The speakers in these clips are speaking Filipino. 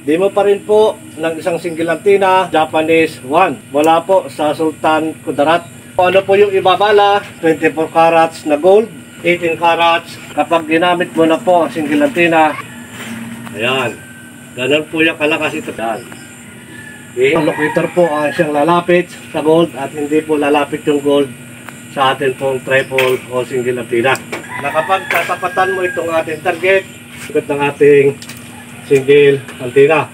Demo pa rin po ng isang single antenna, Japanese 1. Wala po sa Sultan Kudarat. Ano po yung ibabala? 24 carats na gold, 18 carats. Kapag ginamit mo na po ang single antenna, ayan, ganun po yung kalakas ito. Ayan. Yung locator po ang siyang lalapit sa gold at hindi po lalapit yung gold sa atin pong triple o single antenna. Na kapag tatapatan mo itong ating target, sagot ng ating single antenna.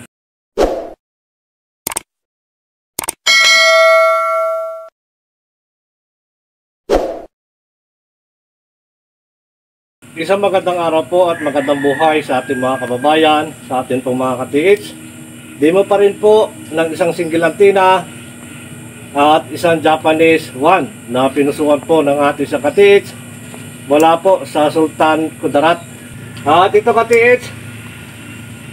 Isang magandang araw po at magandang buhay sa ating mga kababayan, sa ating pong mga ka-TH. Demo pa rin po ng isang single antenna at isang Japanese 1 na pinusuan po ng ating sa ka-TH. Wala po sa Sultan Kudarat. At ito ka-TH,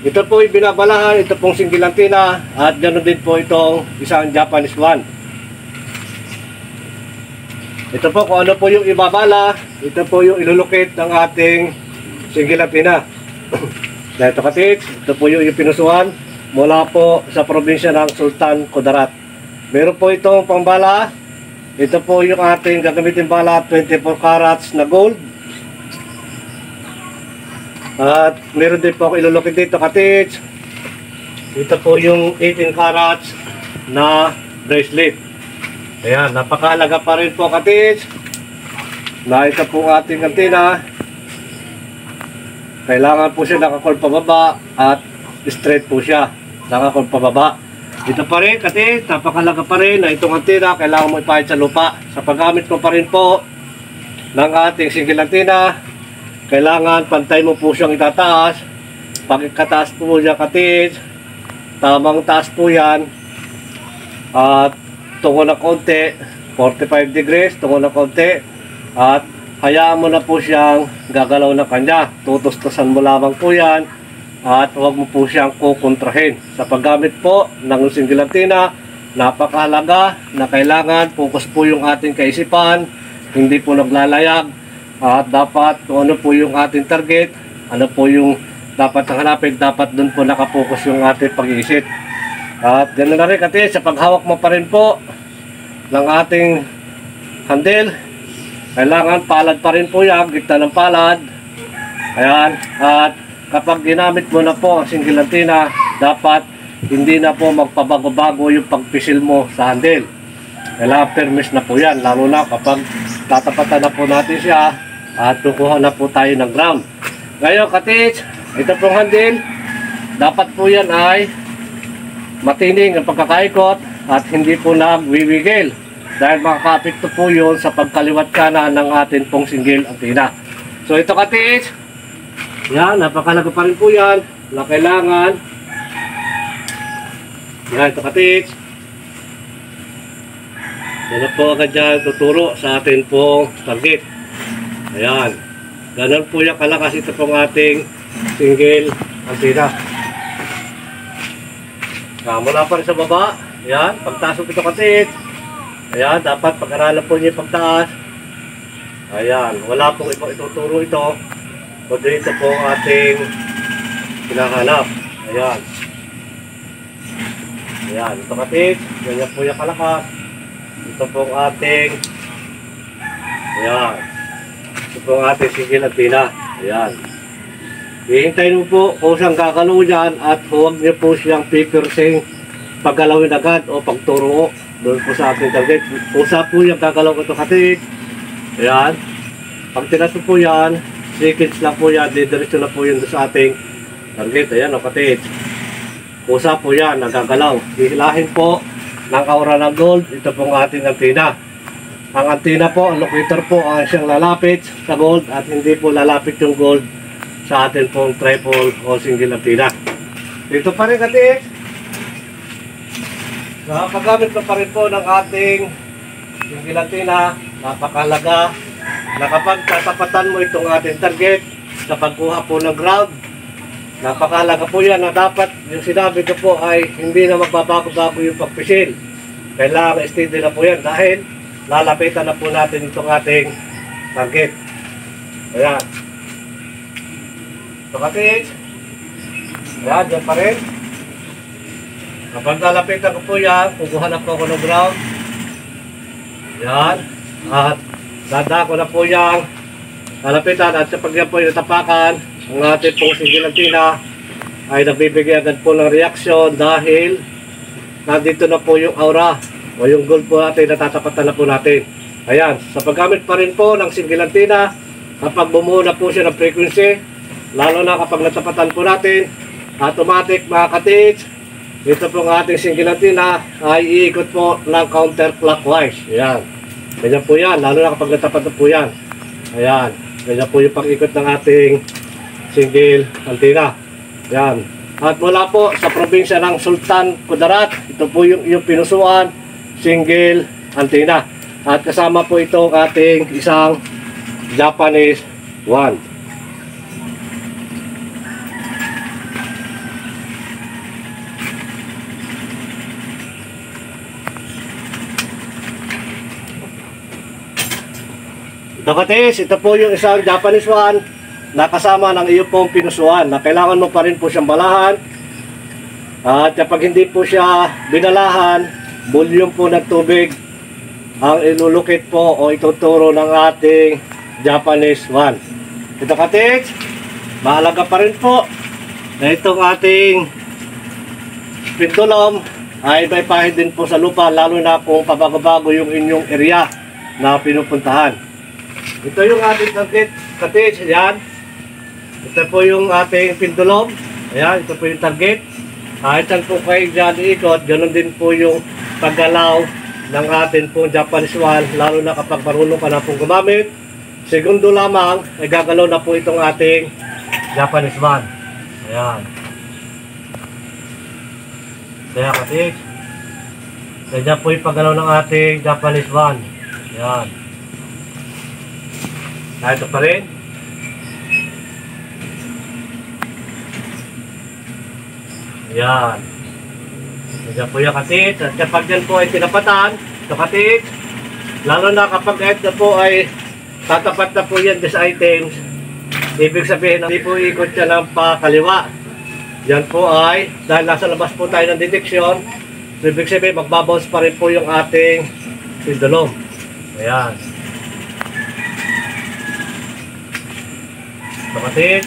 ito po yung binabalahan, ito pong single antenna at ganoon din po itong isang Japanese 1. Ito po kung ano po yung ibabala, ito po yung ilulukit ng ating single antenna. Dahil ito ka-TH, ito po yung pinusuan mula po sa probinsya ng Sultan Kudarat. Meron po itong pangbala. Ito po yung ating gagamitin bala, 24 carats na gold. At meron din po ako ilulukit dito ka-TH. Ito po yung 18 carats na bracelet. Ayan, napakahalaga pa rin po ka-TH na ito po ating antenna. Kailangan po siya nakakol pababa at straight po siya, nakakol pababa. Ito pa rin kasi napakalaga pa rin na itong antenna kailangan mo ipahid sa lupa. Sa paggamit mo pa rin po ng ating single antenna, kailangan pantay mo po siyang itataas. Pag ikataas po niya ka-TH, tamang taas po yan. At tungo na konti, 45 degrees, tungo na konti. At hayaan mo na po siyang gagalaw na kanya. Tutustusan mo lamang po yan. At huwag mo po siyang kukontrahin. Sa paggamit po ng single antenna, napakahalaga na kailangan focus po yung ating kaisipan, hindi po naglalayag, at dapat kung ano po yung ating target, ano po yung dapat hanapin, dapat dun po nakapokus yung ating pag-iisip. At ganoon na rin kasi sa paghawak mo pa rin po ng ating handle, kailangan palad pa rin po yan, gitna ng palad. Ayan, at kapag ginamit mo na po ang single antenna, dapat hindi na po magpabago-bago yung pagpisil mo sa handle. Kailangan permis na po yan, lalo na kapag tatapatan na po natin siya at kukuha na po tayo ng ground. Ngayon ka-TH, ito pong handle, dapat po yan ay matining ang pagkakaikot at hindi po nagwiwigil dahil makakapekto po yun sa pagkaliwat kanan ng atin pong single antenna. So ito ka-TH, yan, napakalaga pa rin po yan na kailangan. Yan, ito ka-TH. Yan na po agad dyan tuturo sa atin pong target. Ayan, ganun po yung kalakas ito pong ating single antenna. Mula pa rin sa baba. Ayan, pagtaas ito ka-TH. Ayan, dapat pag-aralan po niya yung pagtaas. Ayan, wala pong ibang ituturo ito. So dito po ang ating hinahanap. Ayan. Ayan. Ito ka-TH. Ganyan po yung kalakas. Ito po ang ating ayan. Ito po ang ating single antenna. Ayan. Hihintayin mo po kung siyang gagalaw dyan at huwag niyo po siyang pipirsing paggalawin agad o pagturo doon po sa ating target. Kung saan po yung gagalaw ito ka-TH. Ayan. Pag tinaso po yan, seconds lang po yan, didiretso na po yun sa ating target. Ayan o ka-TH. Kusa po yan, nagagalaw. Hihilahin po ng aura ng gold, ito pong ating antenna. Ang antenna po, ang locator po, ang siyang lalapit sa gold at hindi po lalapit yung gold sa ating pong triple o single antenna. Dito pa rin ka-TH. Paggamit pa rin po ng ating single antenna, napakahalaga na kapag tatapatan mo itong ating target sa pagkuha po ng ground, napakahalaga po yan na dapat yung sinabi ko po ay hindi na magbabago-bago yung pagpisil. Kailangan steady na po yan dahil lalapitan na po natin itong ating target. Ayan. Ito ka-TH. Ayan, dyan pa rin. Kapag nalapitan ko po yan, kukuha na po ako ng ground. Yan. At dada ko na po yan. Nalapitan at kapag yan po yung natapakan, ang ating pong sigilantina ay nabibigay agad po ng reaksyon dahil nandito na po yung aura o yung gold po natin, natatapatan na po natin. Ayan, sa paggamit pa rin po ng sigilantina, kapag bumuo na po siya ng frequency, lalo na kapag natapatan po natin, automatic mga katits, ito pong ating sigilantina ay iikot po ng counterclockwise. Ayan, ganyan po yan, lalo na kapag natapatan po yan. Ayan, ganyan po yung pag-ikot ng ating single antenna. Yan. At mula po sa probinsya ng Sultan Kudarat, ito po yung pinusuan single antenna. At kasama po ito ang ating isang Japanese one. Dakatis, ito po yung isang Japanese one na kasama ng iyo pong pinusuan na kailangan mo pa rin po siyang balahan. At kapag hindi po siya binalahan, volume po ng tubig ang ilulukit po o ituturo ng ating Japanese one. Ito katits, mahalaga pa rin po na itong ating pendulum ay may pahid din po sa lupa, lalo na kung pabago-bago yung inyong area na pinupuntahan. Ito yung ating target katits, yan. Ito po yung ating pendulum. Ayan, ito po yung target. Kahit saan po kayo dyan iikot, ganoon din po yung paggalaw ng ating pong Japanese one, lalo na kapag marunong ka na pong gumamit. Segundo lamang, ay gagalaw na po itong ating Japanese one. Ayan. Kaya katik, ganyan po yung paggalaw ng ating Japanese one. Ayan. Kaya ito pa rin. Yan. Ganyan po yung katit. At kapag yan po ay tinapatan, ito katit, lalo na kapag kahit na po ay tatapat na po yan sa items, ibig sabihin, hindi po ikot siya ng pakaliwa. Yan po ay, dahil nasa labas po tayo ng deteksyon, ibig sabihin, magbabounce pa rin po yung ating pendulum. Ayan. Ito katit.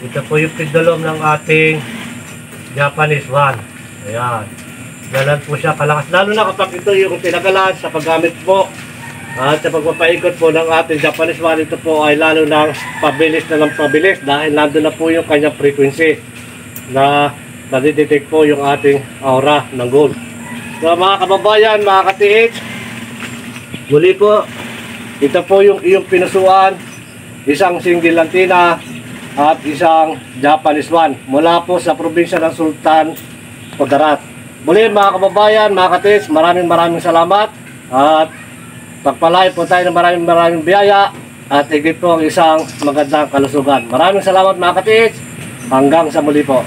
Ito po yung pendulum ng ating Japanese one. Ayan. Galan po siya kalakas. Lalo na kapag ito yung tinagalan sa paggamit po at sa pagpapaikot po ng ating Japanese one, ito po ay lalo na pabilis na ng pabilis dahil nandun na po yung kanyang frequency na nadidetect po yung ating aura ng gold. So mga kababayan, mga ka-TH, muli po, ito po yung iyong pinusuan, isang single antenna at isang Japanese one mula po sa probinsya ng Sultan Kudarat. Muli mga kababayan, mga katis, maraming salamat at pagpalay po tayo ng maraming biyaya at higit po ang isang magandang kalusugan. Maraming salamat mga katis, hanggang sa muli po.